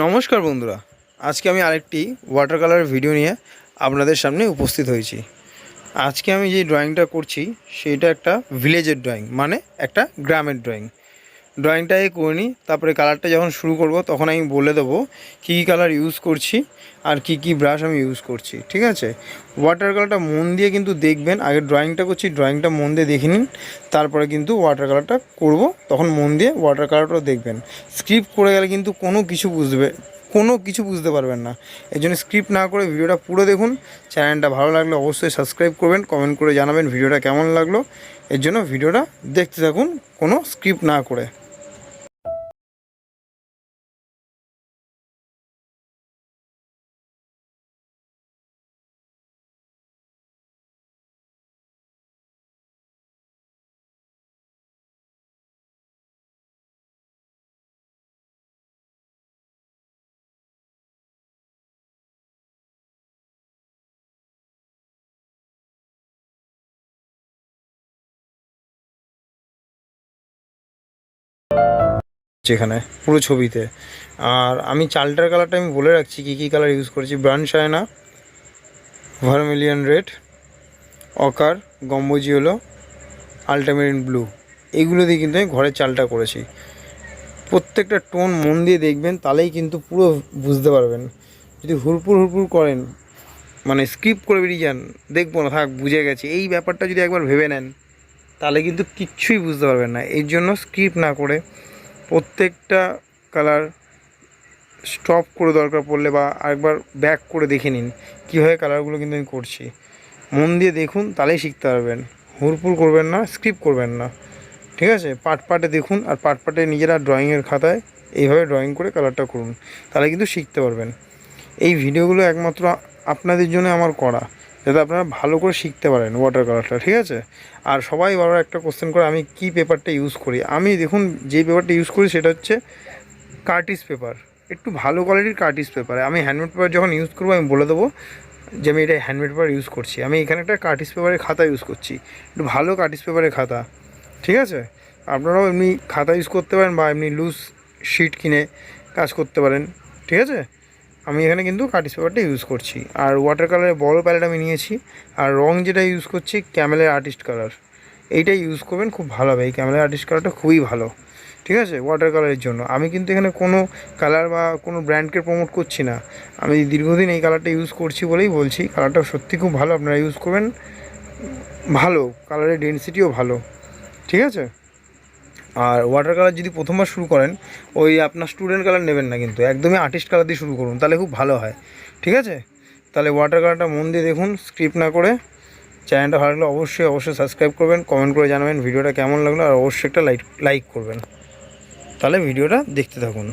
নমস্কার বন্ধুরা, আজকে আমি আরেকটি ওয়াটার কালারের ভিডিও নিয়ে আপনাদের সামনে উপস্থিত হয়েছি। আজকে আমি যে ড্রয়িংটা করছি সেটা একটা ভিলেজের ড্রয়িং, মানে একটা গ্রামের ড্রয়িং। ড্রয়িংটা করে নিই, তারপরে কালারটা যখন শুরু করব তখন আমি বলে দেবো কী কী কালার ইউজ করছি আর কি কি ব্রাশ আমি ইউজ করছি। ঠিক আছে, ওয়াটার কালারটা মন দিয়ে কিন্তু দেখবেন। আগে ড্রয়িংটা করছি, ড্রয়িংটা মন দিয়ে দেখে নিন, তারপরে কিন্তু ওয়াটার কালারটা করব, তখন মন দিয়ে ওয়াটার কালারটাও দেখবেন। স্ক্রিপ্ট করে গেলে কিন্তু কোনো কিছু বুঝতে পারবেন না। এই জন্য স্ক্রিপ্ট না করে ভিডিওটা পুরো দেখুন। চ্যানেলটা ভালো লাগলে অবশ্যই সাবস্ক্রাইব করবেন, কমেন্ট করে জানাবেন ভিডিওটা কেমন লাগলো। এর জন্য ভিডিওটা দেখতে থাকুন কোনো স্ক্রিপ্ট না করে। যেখানে পুরো ছবিতে, আর আমি চালটার কালারটা আমি বলে রাখছি কী কী কালার ইউজ করেছি। ব্রাউন শায়না, ভার্মিলিয়ন রেড, অকার, গম্বুজি আল্টামেরিন ব্লু, এইগুলো দিয়ে কিন্তু আমি ঘরের চালটা করেছি। প্রত্যেকটা টোন মন দিয়ে দেখবেন, তাহলেই কিন্তু পুরো বুঝতে পারবেন। যদি হুড়পুর হুড়পুর করেন, মানে স্কিপ করে বেরিয়ে যান, দেখবো না থাক বুঝে গেছি, এই ব্যাপারটা যদি একবার ভেবে নেন তাহলে কিন্তু কিচ্ছুই বুঝতে পারবেন না। এর জন্য স্কিপ না করে প্রত্যেকটা কালার স্টপ করে দরকার পড়লে বা আরেকবার ব্যাক করে দেখে নিন কীভাবে কালারগুলো কিন্তু আমি করছি। মন দিয়ে দেখুন, তাহলেই শিখতে পারবেন। হুড়পুর করবেন না, স্কিপ করবেন না। ঠিক আছে, পার্ট পার্টে দেখুন, আর পার্ট পার্টে নিজেরা ড্রয়িংয়ের খাতায় এইভাবে ড্রয়িং করে কালারটা করুন, তাহলে কিন্তু শিখতে পারবেন। এই ভিডিওগুলো একমাত্র আপনাদের জন্য আমার করা, যাতে আপনারা ভালো করে শিখতে পারেন ওয়াটার কালারটা। ঠিক আছে, আর সবাই বারবার একটা কোশ্চেন করে আমি কি পেপারটা ইউজ করি। আমি দেখুন যে পেপারটা ইউজ করি সেটা হচ্ছে কার্টিস পেপার, একটু ভালো কোয়ালিটির কার্টিস পেপার। আমি হ্যান্ডমেড পেপার যখন ইউজ করবো আমি বলে দেবো যে আমি এটা হ্যান্ডমেড পেপার ইউজ করছি। আমি এখানে একটা কার্টিস পেপারের খাতা ইউজ করছি, একটু ভালো কার্টিস পেপারের খাতা। ঠিক আছে, আপনারাও এমনি খাতা ইউজ করতে পারেন বা এমনি লুজ শিট কিনে কাজ করতে পারেন। ঠিক আছে, আমি এখানে কিন্তু কার্টিস পেপারটা ইউজ করছি। আর ওয়াটার কালারের বড় প্যালেট আমি নিয়েছি। আর রং যেটা ইউজ করছি ক্যামেলের আর্টিস্ট কালার, এইটাই ইউজ করবেন, খুব ভালো হবে। এই ক্যামেলের আর্টিস্ট কালারটা খুবই ভালো। ঠিক আছে, ওয়াটার কালারের জন্য আমি কিন্তু এখানে কোনো কালার বা কোনো ব্র্যান্ডকে প্রমোট করছি না। আমি দীর্ঘদিন এই কালারটা ইউজ করছি বলেই বলছি, কালারটা সত্যি খুব ভালো, আপনারা ইউজ করবেন। ভালো কালারের ডেনসিটিও ভালো। ঠিক আছে, আর ওয়াটার কালার যদি প্রথমবার শুরু করেন, ওই আপনার স্টুডেন্ট কালার নেবেন না, কিন্তু একদমই আর্টিস্ট কালার দিয়ে শুরু করুন, তাহলে খুব ভালো হয়। ঠিক আছে, তাহলে ওয়াটার কালারটা মন দিয়ে দেখুন, স্ক্রিপ্ট না করে। চ্যানেলটা ভালো লাগলে অবশ্যই সাবস্ক্রাইব করবেন, কমেন্ট করে জানাবেন ভিডিওটা কেমন লাগলো, আর অবশ্যই একটা লাইক করবেন। তাহলে ভিডিওটা দেখতে থাকুন।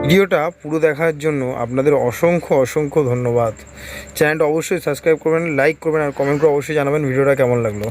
ভিডিওটা পুরো দেখার জন্য আপনাদের অসংখ্য অসংখ্য ধন্যবাদ। চ্যানেলটা অবশ্যই সাবস্ক্রাইব করবেন, লাইক করবেন আর কমেন্ট করে অবশ্যই জানাবেন ভিডিওটা কেমন লাগলো।